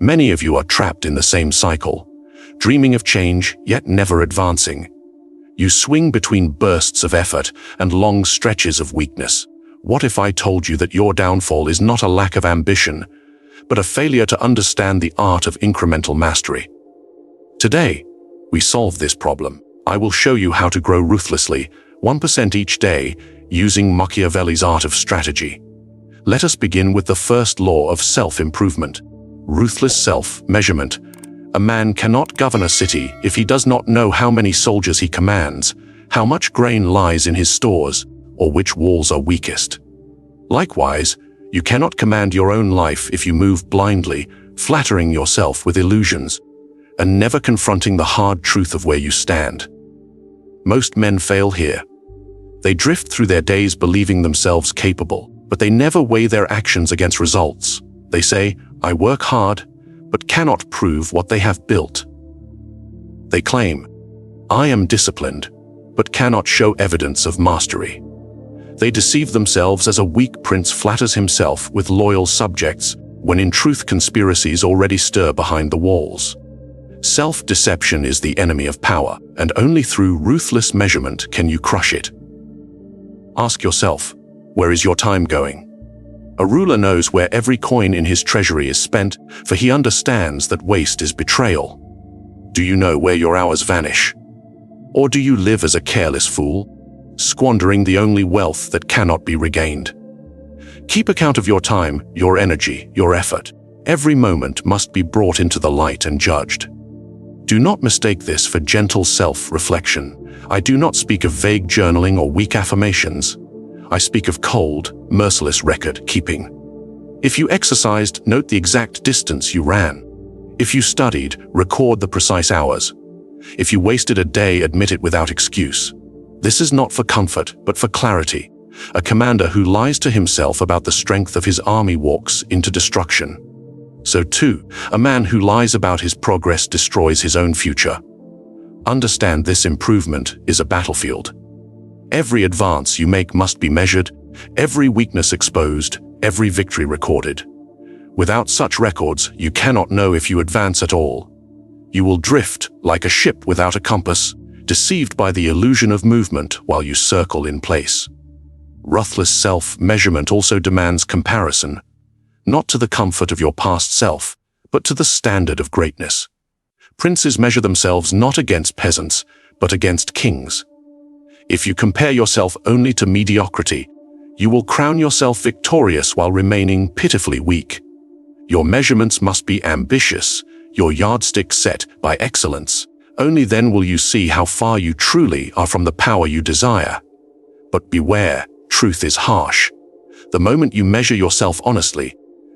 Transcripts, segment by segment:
Many of you are trapped in the same cycle, dreaming of change yet never advancing. You swing between bursts of effort and long stretches of weakness. What if I told you that your downfall is not a lack of ambition, but a failure to understand the art of incremental mastery? Today, we solve this problem. I will show you how to grow ruthlessly, 1% each day, using Machiavelli's art of strategy. Let us begin with the first law of self-improvement. Ruthless self-measurement. A man cannot govern a city if he does not know how many soldiers he commands, how much grain lies in his stores, or which walls are weakest. Likewise, you cannot command your own life if you move blindly, flattering yourself with illusions, and never confronting the hard truth of where you stand. Most men fail here. They drift through their days believing themselves capable, but they never weigh their actions against results. They say, "I work hard, but cannot prove what they have built." They claim, "I am disciplined, but cannot show evidence of mastery." They deceive themselves as a weak prince flatters himself with loyal subjects, when in truth conspiracies already stir behind the walls. Self-deception is the enemy of power, and only through ruthless measurement can you crush it. Ask yourself, where is your time going? A ruler knows where every coin in his treasury is spent, for he understands that waste is betrayal. Do you know where your hours vanish? Or do you live as a careless fool, squandering the only wealth that cannot be regained? Keep account of your time, your energy, your effort. Every moment must be brought into the light and judged. Do not mistake this for gentle self-reflection. I do not speak of vague journaling or weak affirmations. I speak of cold, merciless record-keeping. If you exercised, note the exact distance you ran. If you studied, record the precise hours. If you wasted a day, admit it without excuse. This is not for comfort, but for clarity. A commander who lies to himself about the strength of his army walks into destruction. So too, a man who lies about his progress destroys his own future. Understand this: improvement is a battlefield. Every advance you make must be measured, every weakness exposed, every victory recorded. Without such records, you cannot know if you advance at all. You will drift like a ship without a compass, deceived by the illusion of movement while you circle in place. Ruthless self-measurement also demands comparison, not to the comfort of your past self, but to the standard of greatness. Princes measure themselves not against peasants, but against kings. If you compare yourself only to mediocrity, you will crown yourself victorious while remaining pitifully weak. Your measurements must be ambitious, your yardstick set by excellence. Only then will you see how far you truly are from the power you desire. But beware, truth is harsh. The moment you measure yourself honestly,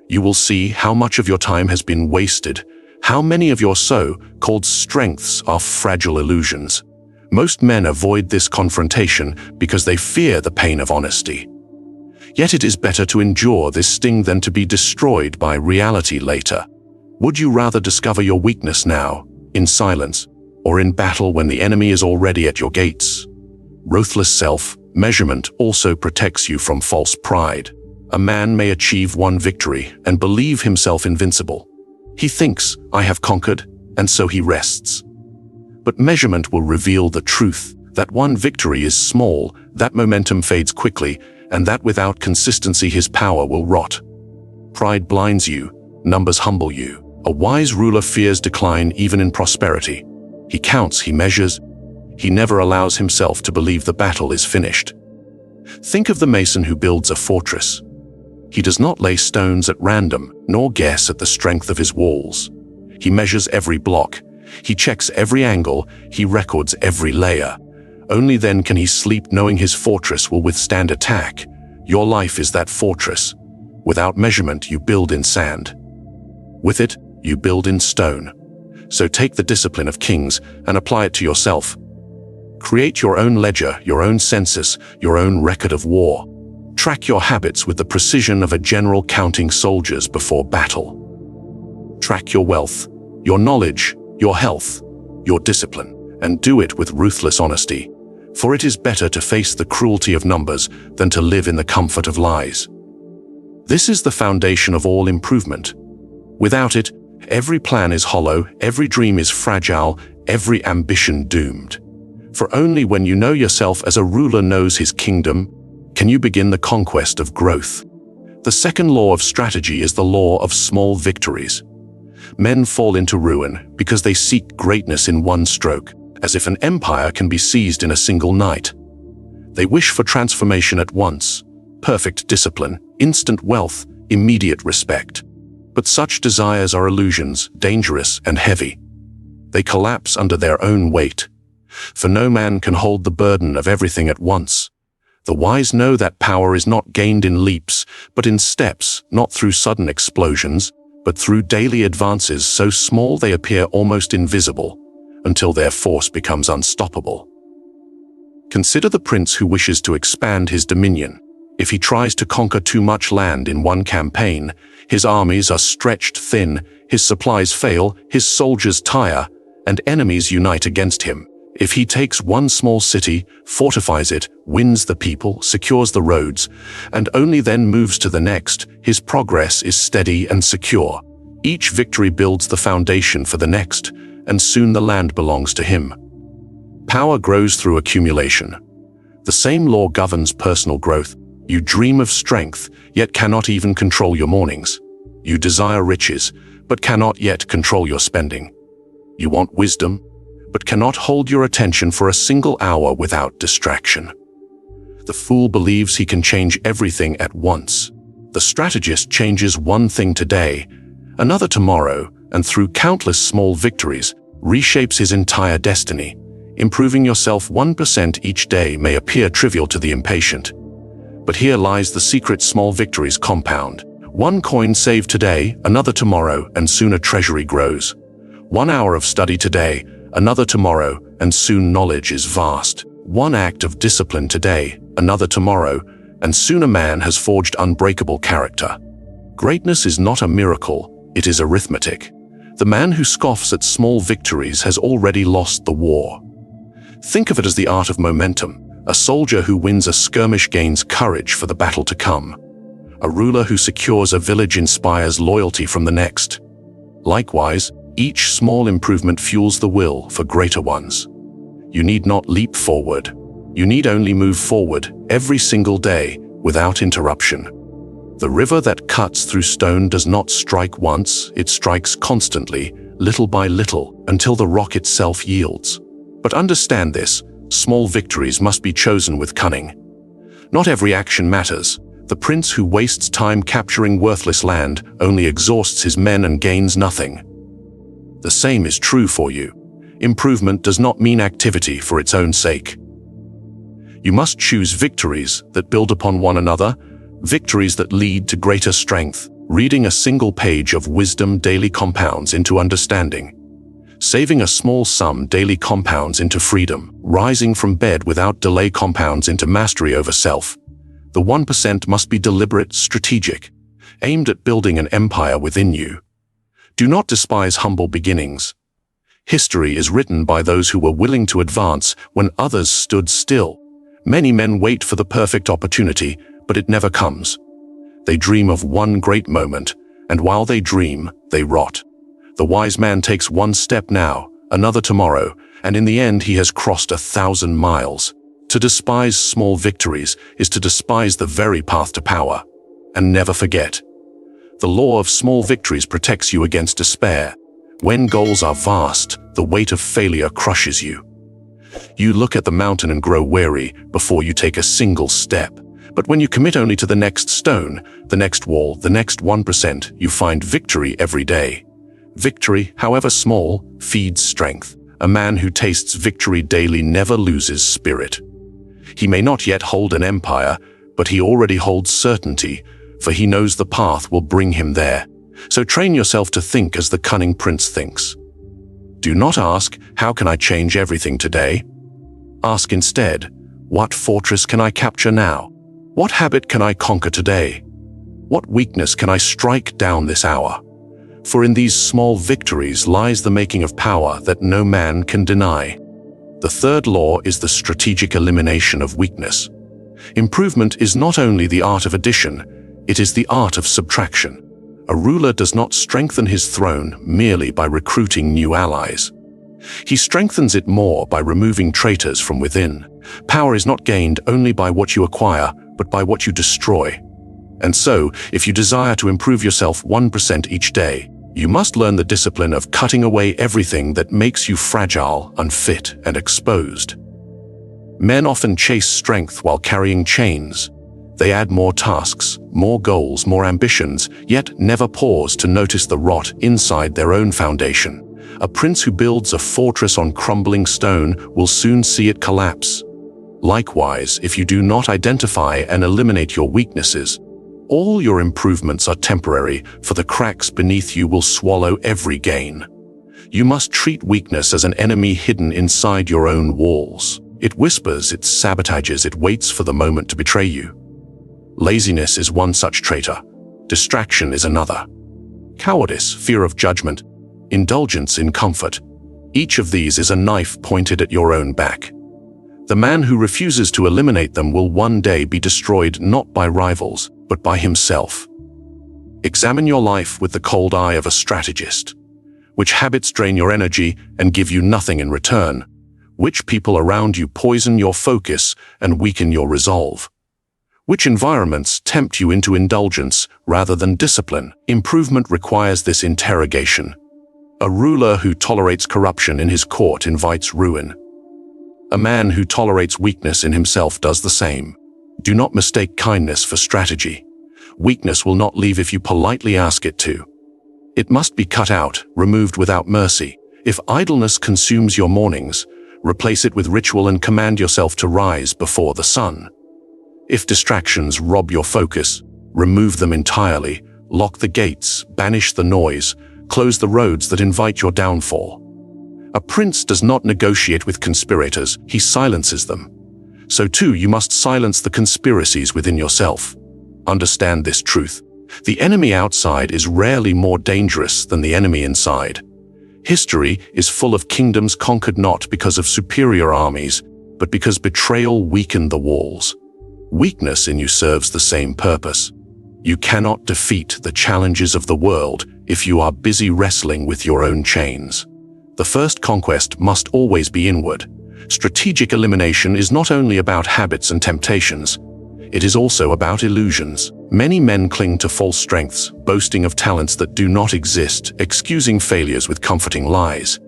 you will see how much of your time has been wasted, how many of your so-called strengths are fragile illusions. Most men avoid this confrontation because they fear the pain of honesty. Yet it is better to endure this sting than to be destroyed by reality later. Would you rather discover your weakness now, in silence, or in battle when the enemy is already at your gates? Ruthless self-measurement also protects you from false pride. A man may achieve one victory and believe himself invincible. He thinks, "I have conquered," and so he rests. But measurement will reveal the truth, that one victory is small, that momentum fades quickly, and that without consistency his power will rot. Pride blinds you, numbers humble you. A wise ruler fears decline even in prosperity. He counts, he measures, he never allows himself to believe the battle is finished. Think of the mason who builds a fortress. He does not lay stones at random, nor guess at the strength of his walls. He measures every block. He checks every angle, he records every layer. Only then can he sleep knowing his fortress will withstand attack. Your life is that fortress. Without measurement, you build in sand. With it, you build in stone. So take the discipline of kings and apply it to yourself. Create your own ledger, your own census, your own record of war. Track your habits with the precision of a general counting soldiers before battle. Track your wealth, your knowledge, your health, your discipline, and do it with ruthless honesty, for it is better to face the cruelty of numbers than to live in the comfort of lies. This is the foundation of all improvement. Without it, Every plan is hollow, every dream is fragile, every ambition doomed. For only when you know yourself as a ruler knows his kingdom, can you begin the conquest of growth. The second law of strategy is the law of small victories. Men fall into ruin because they seek greatness in one stroke, as if an empire can be seized in a single night. They wish for transformation at once, perfect discipline, instant wealth, immediate respect. But such desires are illusions, dangerous and heavy. They collapse under their own weight. For no man can hold the burden of everything at once. The wise know that power is not gained in leaps, but in steps, not through sudden explosions, but through daily advances so small they appear almost invisible, until their force becomes unstoppable. Consider the prince who wishes to expand his dominion. If he tries to conquer too much land in one campaign, his armies are stretched thin, his supplies fail, his soldiers tire, and enemies unite against him. If he takes one small city, fortifies it, wins the people, secures the roads, and only then moves to the next, his progress is steady and secure. Each victory builds the foundation for the next, and soon the land belongs to him. Power grows through accumulation. The same law governs personal growth. You dream of strength, yet cannot even control your mornings. You desire riches, but cannot yet control your spending. You want wisdom, but cannot hold your attention for a single hour without distraction. The fool believes he can change everything at once. The strategist changes one thing today, another tomorrow, and through countless small victories, reshapes his entire destiny. Improving yourself 1% each day may appear trivial to the impatient. But here lies the secret: small victories compound. One coin saved today, another tomorrow, and soon a treasury grows. 1 hour of study today, another tomorrow, and soon knowledge is vast. 1 act of discipline today, another tomorrow, and soon a man has forged unbreakable character. Greatness is not a miracle, it is arithmetic. The man who scoffs at small victories has already lost the war. Think of it as the art of momentum. A soldier who wins a skirmish gains courage for the battle to come. A ruler who secures a village inspires loyalty from the next. Likewise, each small improvement fuels the will for greater ones. You need not leap forward. You need only move forward every single day without interruption. The river that cuts through stone does not strike once, it strikes constantly, little by little, until the rock itself yields. But understand this: small victories must be chosen with cunning. Not every action matters. The prince who wastes time capturing worthless land only exhausts his men and gains nothing. The same is true for you. Improvement does not mean activity for its own sake. You must choose victories that build upon one another, victories that lead to greater strength. Reading a single page of wisdom daily compounds into understanding. Saving a small sum daily compounds into freedom. Rising from bed without delay compounds into mastery over self. The 1% must be deliberate, strategic, aimed at building an empire within you. Do not despise humble beginnings. History is written by those who were willing to advance when others stood still. Many men wait for the perfect opportunity, but it never comes. They dream of one great moment, and while they dream, they rot. The wise man takes one step now, another tomorrow, and in the end he has crossed 1,000 miles. To despise small victories is to despise the very path to power. And never forget, the law of small victories protects you against despair. When goals are vast, the weight of failure crushes you. You look at the mountain and grow weary before you take a single step. But when you commit only to the next stone, the next wall, the next 1%, you find victory every day. Victory, however small, feeds strength. A man who tastes victory daily never loses spirit. He may not yet hold an empire, but he already holds certainty, for he knows the path will bring him there. So train yourself to think as the cunning prince thinks. Do not ask, how can I change everything today? Ask instead, what fortress can I capture now? What habit can I conquer today? What weakness can I strike down this hour? For in these small victories lies the making of power that no man can deny. The third law is the strategic elimination of weakness. Improvement is not only the art of addition, it is the art of subtraction. A ruler does not strengthen his throne merely by recruiting new allies. He strengthens it more by removing traitors from within. Power is not gained only by what you acquire, but by what you destroy. And so, if you desire to improve yourself 1% each day, you must learn the discipline of cutting away everything that makes you fragile, unfit, and exposed. Men often chase strength while carrying chains. They add more tasks, more goals, more ambitions, yet never pause to notice the rot inside their own foundation. A prince who builds a fortress on crumbling stone will soon see it collapse. Likewise, if you do not identify and eliminate your weaknesses, all your improvements are temporary, for the cracks beneath you will swallow every gain. You must treat weakness as an enemy hidden inside your own walls. It whispers, it sabotages, it waits for the moment to betray you. Laziness is one such traitor. Distraction is another. Cowardice, fear of judgment, indulgence in comfort. Each of these is a knife pointed at your own back. The man who refuses to eliminate them will one day be destroyed not by rivals, but by himself. Examine your life with the cold eye of a strategist. Which habits drain your energy and give you nothing in return? Which people around you poison your focus and weaken your resolve? Which environments tempt you into indulgence rather than discipline? Improvement requires this interrogation. A ruler who tolerates corruption in his court invites ruin. A man who tolerates weakness in himself does the same. Do not mistake kindness for strategy. Weakness will not leave if you politely ask it to. It must be cut out, removed without mercy. If idleness consumes your mornings, replace it with ritual and command yourself to rise before the sun. If distractions rob your focus, remove them entirely, lock the gates, banish the noise, close the roads that invite your downfall. A prince does not negotiate with conspirators, he silences them. So too, you must silence the conspiracies within yourself. Understand this truth. The enemy outside is rarely more dangerous than the enemy inside. History is full of kingdoms conquered not because of superior armies, but because betrayal weakened the walls. Weakness in you serves the same purpose. You cannot defeat the challenges of the world if you are busy wrestling with your own chains. The first conquest must always be inward. Strategic elimination is not only about habits and temptations, it is also about illusions. Many men cling to false strengths, boasting of talents that do not exist, excusing failures with comforting lies.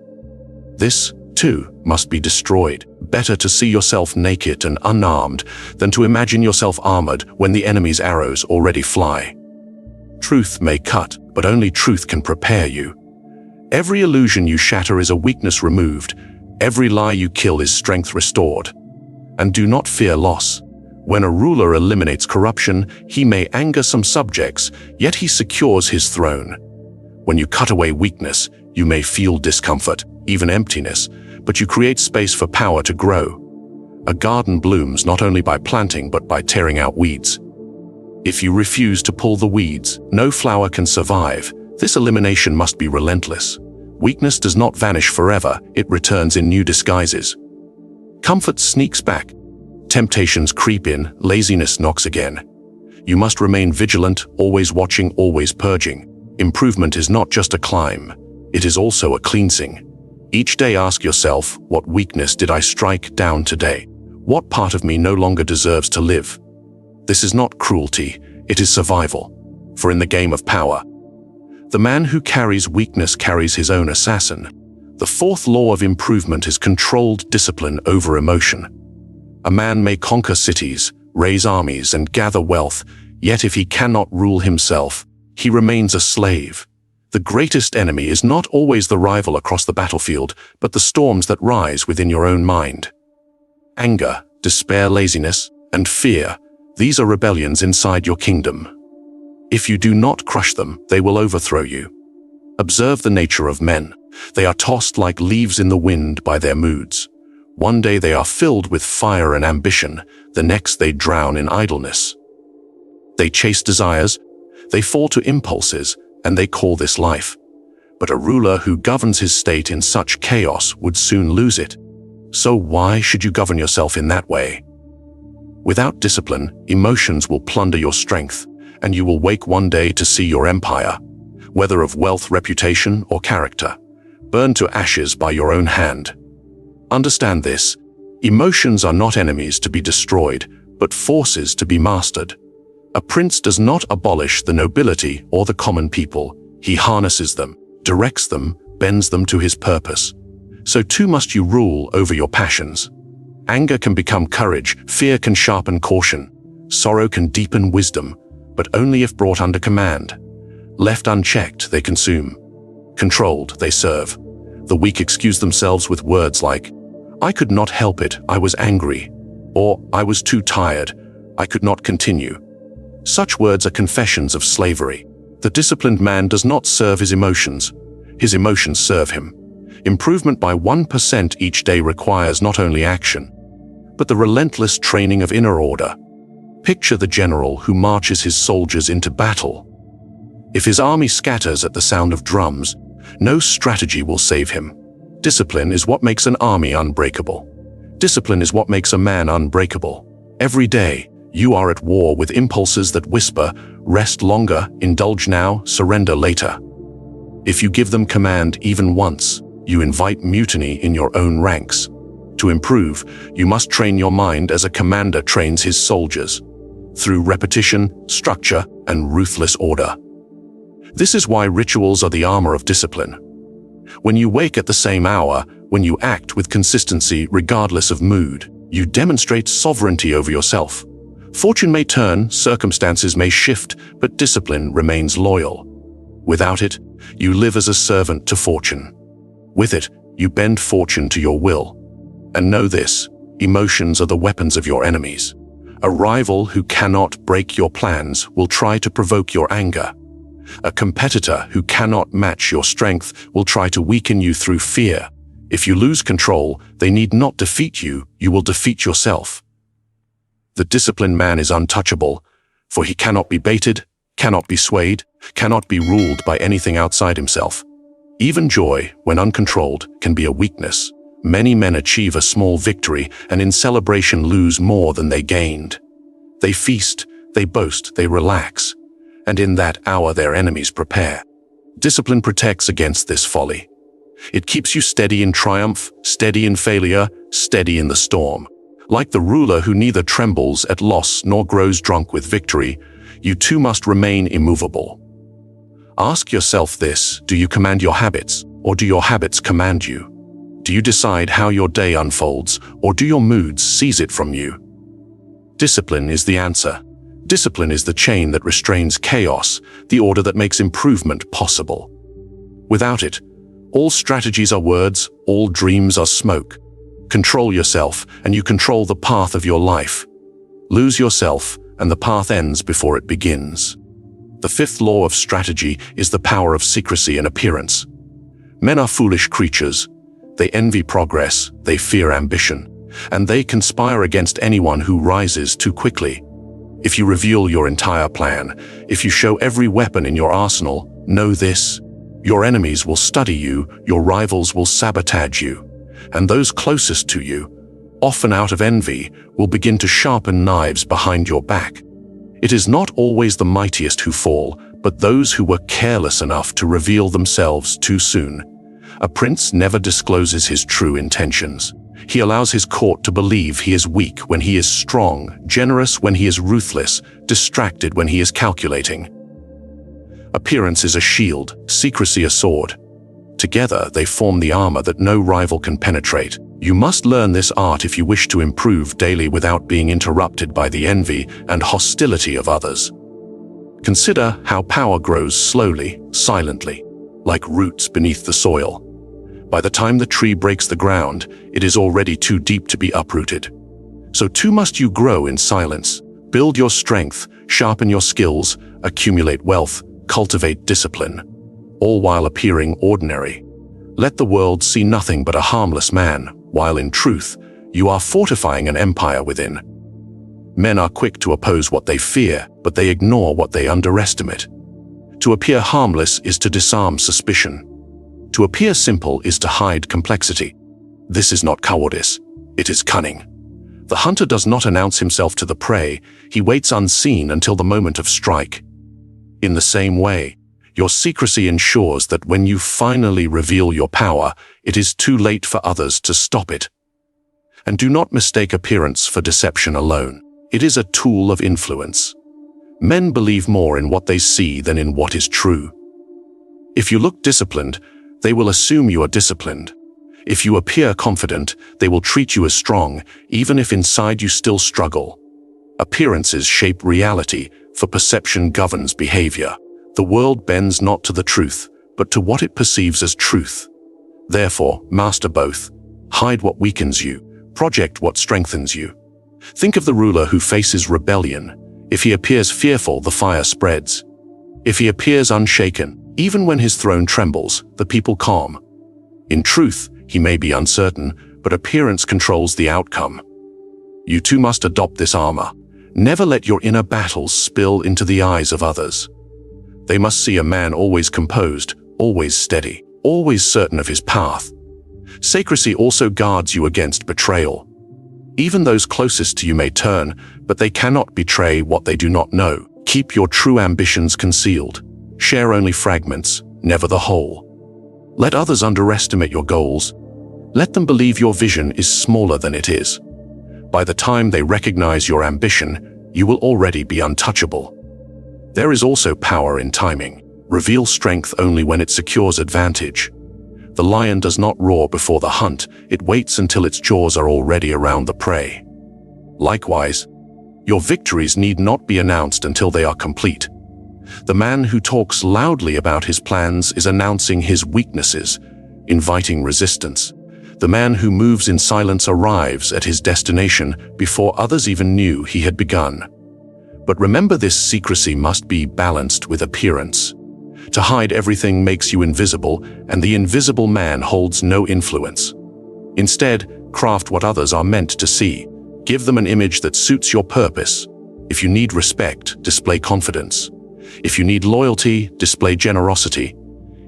This, too, must be destroyed. Better to see yourself naked and unarmed than to imagine yourself armored when the enemy's arrows already fly. Truth may cut, but only truth can prepare you. Every illusion you shatter is a weakness removed. Every lie you kill is strength restored. And do not fear loss. When a ruler eliminates corruption, he may anger some subjects, yet he secures his throne. When you cut away weakness, you may feel discomfort, even emptiness, but you create space for power to grow. A garden blooms not only by planting but by tearing out weeds. If you refuse to pull the weeds, no flower can survive. This elimination must be relentless. Weakness does not vanish forever, it returns in new disguises. Comfort sneaks back. Temptations creep in, laziness knocks again. You must remain vigilant, always watching, always purging. Improvement is not just a climb, it is also a cleansing. Each day ask yourself, what weakness did I strike down today? What part of me no longer deserves to live? This is not cruelty, it is survival. For in the game of power, the man who carries weakness carries his own assassin. The fourth law of improvement is controlled discipline over emotion. A man may conquer cities, raise armies, and gather wealth, yet if he cannot rule himself, he remains a slave. The greatest enemy is not always the rival across the battlefield, but the storms that rise within your own mind. Anger, despair, laziness, and fear, these are rebellions inside your kingdom. If you do not crush them, they will overthrow you. Observe the nature of men. They are tossed like leaves in the wind by their moods. One day they are filled with fire and ambition, the next they drown in idleness. They chase desires, they fall to impulses, and they call this life. But a ruler who governs his state in such chaos would soon lose it. So why should you govern yourself in that way? Without discipline, emotions will plunder your strength, and you will wake one day to see your empire whether of wealth, reputation, or character, burned to ashes by your own hand. Understand this: emotions are not enemies to be destroyed, but forces to be mastered. A prince does not abolish the nobility or the common people. He harnesses them, directs them, bends them to his purpose. So too must you rule over your passions. Anger can become courage, fear can sharpen caution, sorrow can deepen wisdom, but only if brought under command. Left unchecked, they consume. Controlled, they serve. The weak excuse themselves with words like, "I could not help it, I was angry," or "I was too tired, I could not continue." Such words are confessions of slavery. The disciplined man does not serve his emotions serve him. Improvement by 1% each day requires not only action, but the relentless training of inner order. Picture the general who marches his soldiers into battle. If his army scatters at the sound of drums, no strategy will save him. Discipline is what makes an army unbreakable. Discipline is what makes a man unbreakable. Every day, you are at war with impulses that whisper, "Rest longer, indulge now, surrender later." If you give them command even once, you invite mutiny in your own ranks. To improve, you must train your mind as a commander trains his soldiers, through repetition, structure, and ruthless order. This is why rituals are the armor of discipline. When you wake at the same hour, when you act with consistency regardless of mood, you demonstrate sovereignty over yourself. Fortune may turn, circumstances may shift, but discipline remains loyal. Without it, you live as a servant to fortune. With it, you bend fortune to your will. And know this: emotions are the weapons of your enemies. A rival who cannot break your plans will try to provoke your anger. A competitor who cannot match your strength will try to weaken you through fear. If you lose control, they need not defeat you, you will defeat yourself. The disciplined man is untouchable, for he cannot be baited, cannot be swayed, cannot be ruled by anything outside himself. Even joy, when uncontrolled, can be a weakness. Many men achieve a small victory and in celebration lose more than they gained. They feast, they boast, they relax, and in that hour their enemies prepare. Discipline protects against this folly. It keeps you steady in triumph, steady in failure, steady in the storm. Like the ruler who neither trembles at loss nor grows drunk with victory, you too must remain immovable. Ask yourself this: do you command your habits, or do your habits command you? Do you decide how your day unfolds, or do your moods seize it from you? Discipline is the answer. Discipline is the chain that restrains chaos, the order that makes improvement possible. Without it, all strategies are words, all dreams are smoke. Control yourself, and you control the path of your life. Lose yourself, and the path ends before it begins. The fifth law of strategy is the power of secrecy and appearance. Men are foolish creatures. They envy progress, they fear ambition, and they conspire against anyone who rises too quickly. If you reveal your entire plan, if you show every weapon in your arsenal, know this: your enemies will study you, your rivals will sabotage you, and those closest to you, often out of envy, will begin to sharpen knives behind your back. It is not always the mightiest who fall, but those who were careless enough to reveal themselves too soon. A prince never discloses his true intentions. He allows his court to believe he is weak when he is strong, generous when he is ruthless, distracted when he is calculating. Appearance is a shield, secrecy a sword. Together they form the armor that no rival can penetrate. You must learn this art if you wish to improve daily without being interrupted by the envy and hostility of others. Consider how power grows slowly, silently, like roots beneath the soil. By the time the tree breaks the ground, it is already too deep to be uprooted. So too must you grow in silence. Build your strength, sharpen your skills, accumulate wealth, cultivate discipline, all while appearing ordinary. Let the world see nothing but a harmless man, while in truth, you are fortifying an empire within. Men are quick to oppose what they fear, but they ignore what they underestimate. To appear harmless is to disarm suspicion. To appear simple is to hide complexity. This is not cowardice, it is cunning. The hunter does not announce himself to the prey, he waits unseen until the moment of strike. In the same way, Your secrecy ensures that when you finally reveal your power, it is too late for others to stop it. And do not mistake appearance for deception alone. It is a tool of influence. Men believe more in what they see than in what is true. If you look disciplined, they will assume you are disciplined. If you appear confident, they will treat you as strong, even if inside you still struggle. Appearances shape reality, for perception governs behavior. The world bends not to the truth, but to what it perceives as truth. Therefore, master both. Hide what weakens you, project what strengthens you. Think of the ruler who faces rebellion. If he appears fearful, the fire spreads. If he appears unshaken, even when his throne trembles, the people calm. In truth, he may be uncertain, but appearance controls the outcome. You too must adopt this armor. Never let your inner battles spill into the eyes of others. They must see a man always composed, always steady, always certain of his path. Secrecy also guards you against betrayal. Even those closest to you may turn, but they cannot betray what they do not know. Keep your true ambitions concealed. Share only fragments, never the whole. Let others underestimate your goals. Let them believe your vision is smaller than it is. By the time they recognize your ambition, you will already be untouchable. There is also power in timing. Reveal strength only when it secures advantage. The lion does not roar before the hunt, it waits until its jaws are already around the prey. Likewise, your victories need not be announced until they are complete. The man who talks loudly about his plans is announcing his weaknesses, inviting resistance. The man who moves in silence arrives at his destination before others even knew he had begun. But remember, this secrecy must be balanced with appearance. To hide everything makes you invisible, and the invisible man holds no influence. Instead, craft what others are meant to see. Give them an image that suits your purpose. If you need respect, display confidence. If you need loyalty, display generosity.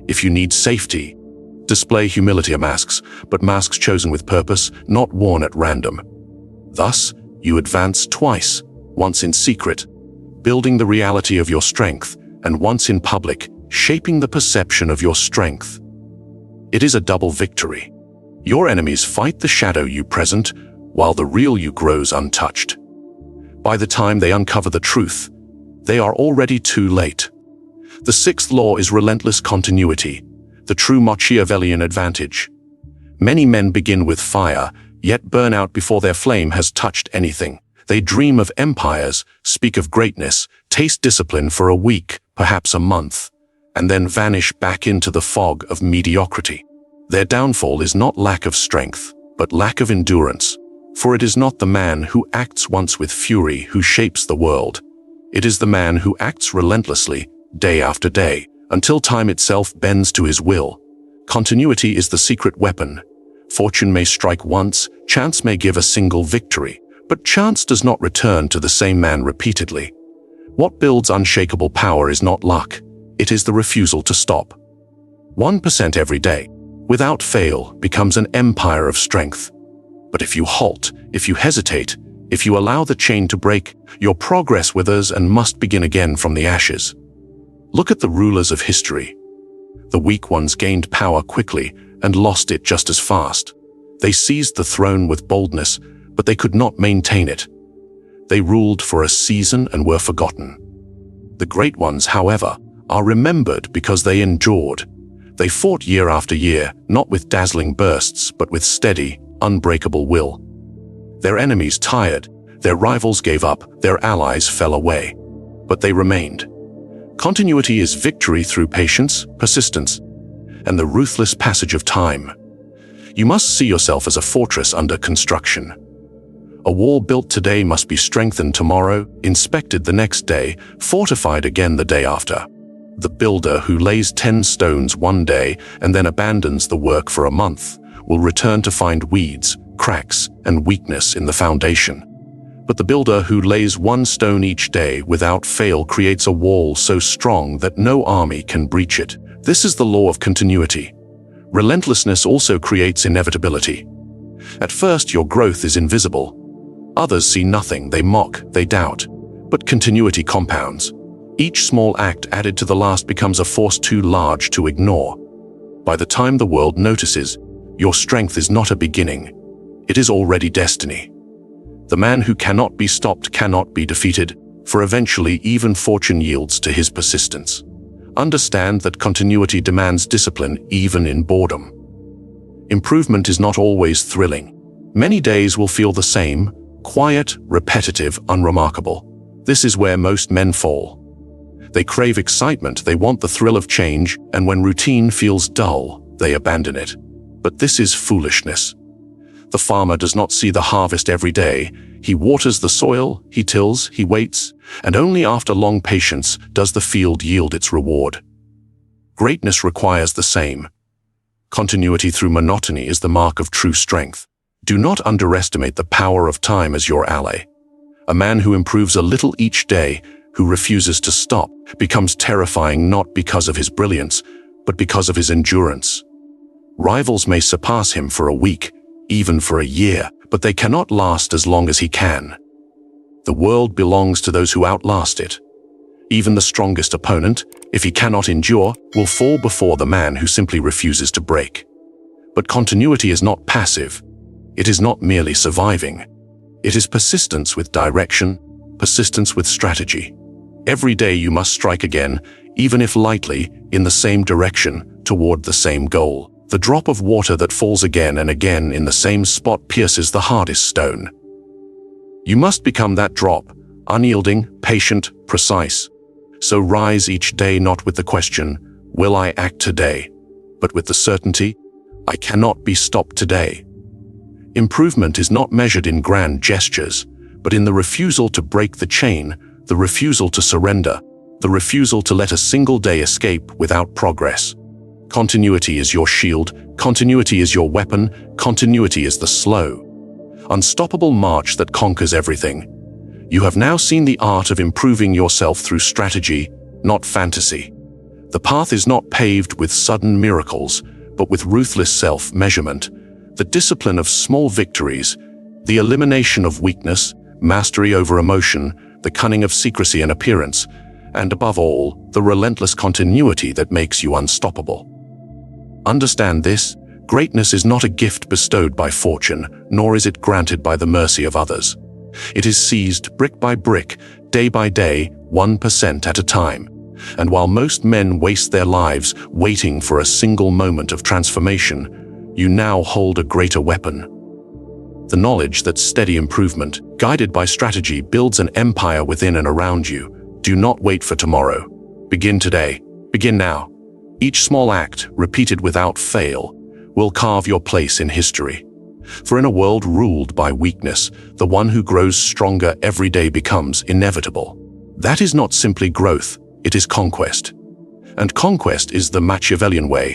If you need safety, display humility. Masks, but masks chosen with purpose, not worn at random. Thus, you advance twice, once in secret, building the reality of your strength, and once in public, shaping the perception of your strength. It is a double victory. Your enemies fight the shadow you present, while the real you grows untouched. By the time they uncover the truth, they are already too late. The sixth law is relentless continuity, the true Machiavellian advantage. Many men begin with fire, yet burn out before their flame has touched anything. They dream of empires, speak of greatness, taste discipline for a week, perhaps a month, and then vanish back into the fog of mediocrity. Their downfall is not lack of strength, but lack of endurance. For it is not the man who acts once with fury who shapes the world. It is the man who acts relentlessly, day after day, until time itself bends to his will. Continuity is the secret weapon. Fortune may strike once, chance may give a single victory, but chance does not return to the same man repeatedly. What builds unshakable power is not luck, it is the refusal to stop. 1% every day, without fail, becomes an empire of strength. But if you halt, if you hesitate, if you allow the chain to break, your progress withers and must begin again from the ashes. Look at the rulers of history. The weak ones gained power quickly and lost it just as fast. They seized the throne with boldness, but they could not maintain it. They ruled for a season and were forgotten. The great ones, however, are remembered because they endured. They fought year after year, not with dazzling bursts, but with steady, unbreakable will. Their enemies tired, their rivals gave up, their allies fell away. But they remained. Continuity is victory through patience, persistence, and the ruthless passage of time. You must see yourself as a fortress under construction. A wall built today must be strengthened tomorrow, inspected the next day, fortified again the day after. The builder who lays 10 stones one day and then abandons the work for a month will return to find weeds, cracks, and weakness in the foundation. But the builder who lays 1 stone each day without fail creates a wall so strong that no army can breach it. This is the law of continuity. Relentlessness also creates inevitability. At first, your growth is invisible. Others see nothing, they mock, they doubt. But continuity compounds. Each small act added to the last becomes a force too large to ignore. By the time the world notices, your strength is not a beginning. It is already destiny. The man who cannot be stopped cannot be defeated, for eventually even fortune yields to his persistence. Understand that continuity demands discipline even in boredom. Improvement is not always thrilling. Many days will feel the same, quiet, repetitive, unremarkable. This is where most men fall. They crave excitement, they want the thrill of change, and when routine feels dull, they abandon it. But this is foolishness. The farmer does not see the harvest every day. He waters the soil, he tills, he waits, and only after long patience does the field yield its reward. Greatness requires the same. Continuity through monotony is the mark of true strength. Do not underestimate the power of time as your ally. A man who improves a little each day, who refuses to stop, becomes terrifying not because of his brilliance, but because of his endurance. Rivals may surpass him for a week, even for a year, but they cannot last as long as he can. The world belongs to those who outlast it. Even the strongest opponent, if he cannot endure, will fall before the man who simply refuses to break. But continuity is not passive. It is not merely surviving. It is persistence with direction, persistence with strategy. Every day you must strike again, even if lightly, in the same direction, toward the same goal. The drop of water that falls again and again in the same spot pierces the hardest stone. You must become that drop, unyielding, patient, precise. So rise each day not with the question, will I act today? But with the certainty, I cannot be stopped today. Improvement is not measured in grand gestures, but in the refusal to break the chain, the refusal to surrender, the refusal to let a single day escape without progress. Continuity is your shield, continuity is your weapon, continuity is the slow, unstoppable march that conquers everything. You have now seen the art of improving yourself through strategy, not fantasy. The path is not paved with sudden miracles, but with ruthless self-measurement, the discipline of small victories, the elimination of weakness, mastery over emotion, the cunning of secrecy and appearance, and above all, the relentless continuity that makes you unstoppable. Understand this: greatness is not a gift bestowed by fortune, nor is it granted by the mercy of others. It is seized brick by brick, day by day, 1% at a time. And while most men waste their lives waiting for a single moment of transformation, you now hold a greater weapon. The knowledge that steady improvement, guided by strategy, builds an empire within and around you. Do not wait for tomorrow. Begin today. Begin now. Each small act, repeated without fail, will carve your place in history. For in a world ruled by weakness, the one who grows stronger every day becomes inevitable. That is not simply growth, it is conquest. And conquest is the Machiavellian way.